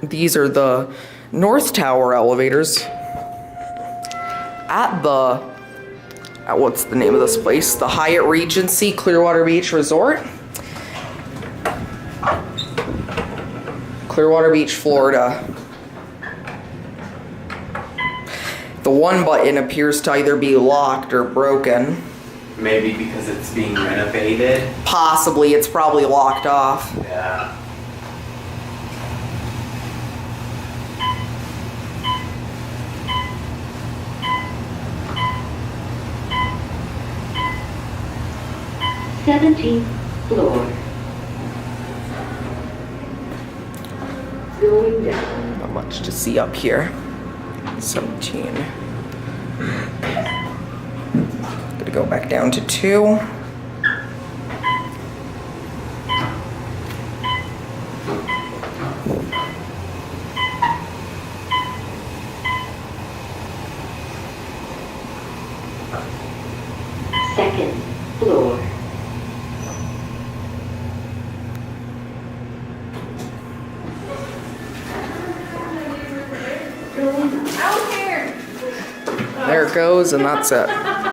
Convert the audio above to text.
These are the North Tower elevators at what's the name of this place? The Hyatt Regency Clearwater Beach Resort. Clearwater Beach, Florida. The one button appears to either be locked or broken. Maybe because it's being renovated. Possibly, it's probably locked off. Yeah. Seventeenth floor. Going down. Not much to see up here. 17. Gonna go back down to 2. Second floor. There it goes, and that's it.